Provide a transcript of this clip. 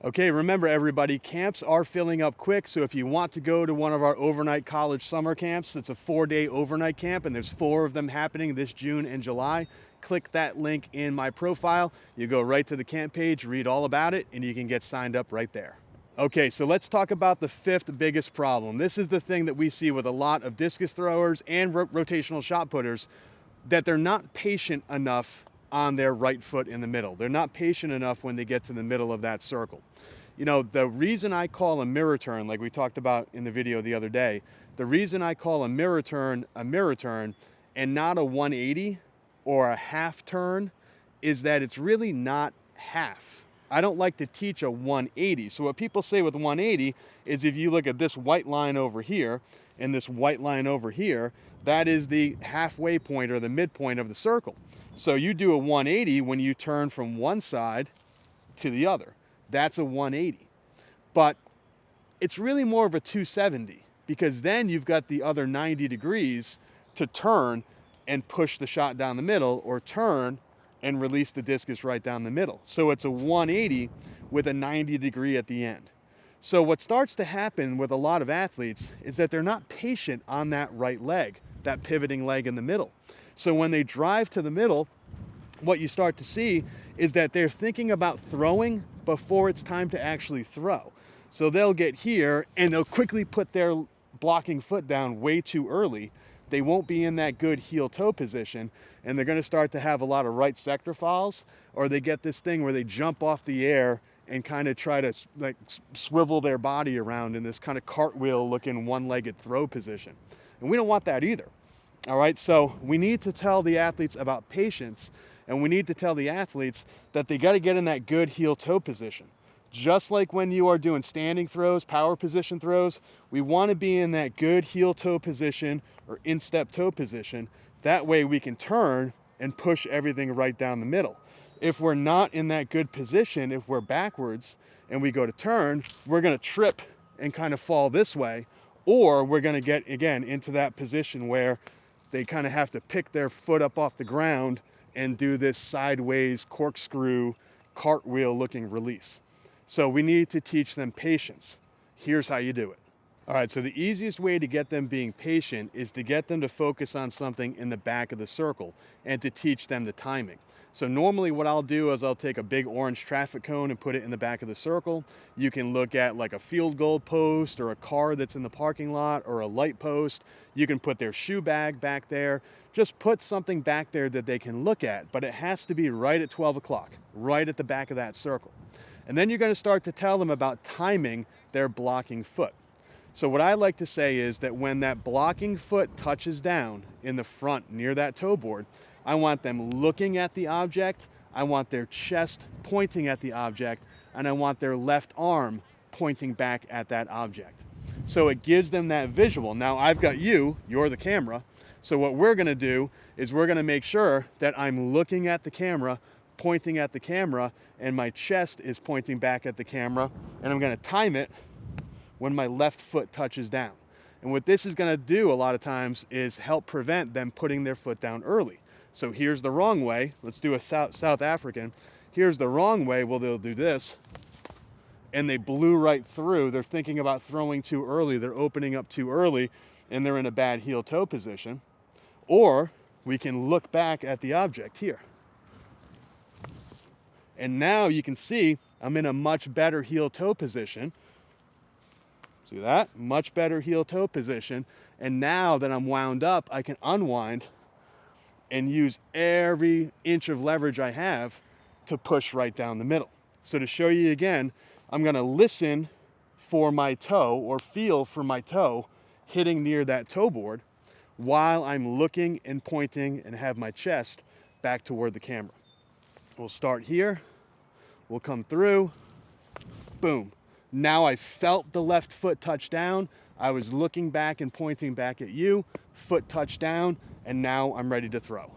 Okay, remember everybody, camps are filling up quick, so if you want to go to one of our overnight college summer camps, it's a 4-day overnight camp, and there's 4 of them happening this June and July. Click that link in my profile. You go right to the camp page, read all about it, and you can get signed up right there. Okay, so let's talk about the 5th biggest problem. This is the thing that we see with a lot of discus throwers and rotational shot putters, that they're not patient enough on their right foot in the middle. They're not patient enough when they get to the middle of that circle. You know, the reason I call a mirror turn, like we talked about in the video the other day, the reason I call a mirror turn and not a 180 or a half turn is that it's really not half. I don't like to teach a 180. So what people say with 180 is if you look at this white line over here and this white line over here, that is the halfway point or the midpoint of the circle. So you do a 180 when you turn from one side to the other. That's a 180. But it's really more of a 270 because then you've got the other 90 degrees to turn and push the shot down the middle, or turn and release the discus right down the middle. So it's a 180 with a 90 degree at the end. So what starts to happen with a lot of athletes is that they're not patient on that right leg, that pivoting leg in the middle. So when they drive to the middle, what you start to see is that they're thinking about throwing before it's time to actually throw. So they'll get here and they'll quickly put their blocking foot down way too early. They won't be in that good heel-toe position, and they're going to start to have a lot of right sector falls, or they get this thing where they jump off the air and kind of try to like swivel their body around in this kind of cartwheel looking one-legged throw position. And we don't want that either. All right, so we need to tell the athletes about patience, and we need to tell the athletes that they got to get in that good heel-toe position. Just like when you are doing standing throws, power position throws, we want to be in that good heel-toe position or instep toe position. That way we can turn and push everything right down the middle. If we're not in that good position, if we're backwards and we go to turn, we're going to trip and kind of fall this way, or we're going to get, again, into that position where they kind of have to pick their foot up off the ground and do this sideways corkscrew cartwheel looking release. So we need to teach them patience. Here's how you do it. All right, so the easiest way to get them being patient is to get them to focus on something in the back of the circle and to teach them the timing. So normally what I'll do is I'll take a big orange traffic cone and put it in the back of the circle. You can look at like a field goal post or a car that's in the parking lot or a light post. You can put their shoe bag back there. Just put something back there that they can look at, but it has to be right at 12 o'clock, right at the back of that circle. And then you're going to start to tell them about timing their blocking foot. So what I like to say is that when that blocking foot touches down in the front near that toe board, I want them looking at the object, I want their chest pointing at the object, and I want their left arm pointing back at that object. So it gives them that visual. Now I've got you, you're the camera, so what we're going to do is we're going to make sure that I'm looking at the camera, pointing at the camera, and my chest is pointing back at the camera, and I'm going to time it when my left foot touches down. And what this is going to do a lot of times is help prevent them putting their foot down early. So here's the wrong way. Let's do a South African. Here's the wrong way. Well, they'll do this, and they blew right through. They're thinking about throwing too early. They're opening up too early, and they're in a bad heel-toe position. Or we can look back at the object here. And now you can see I'm in a much better heel-toe position. See that? Much better heel-toe position. And now that I'm wound up, I can unwind and use every inch of leverage I have to push right down the middle. So to show you again, I'm going to listen for my toe or feel for my toe hitting near that toe board while I'm looking and pointing and have my chest back toward the camera. We'll start here. We'll come through. Boom. Now I felt the left foot touch down. I was looking back and pointing back at you. Foot touched down, and now I'm ready to throw.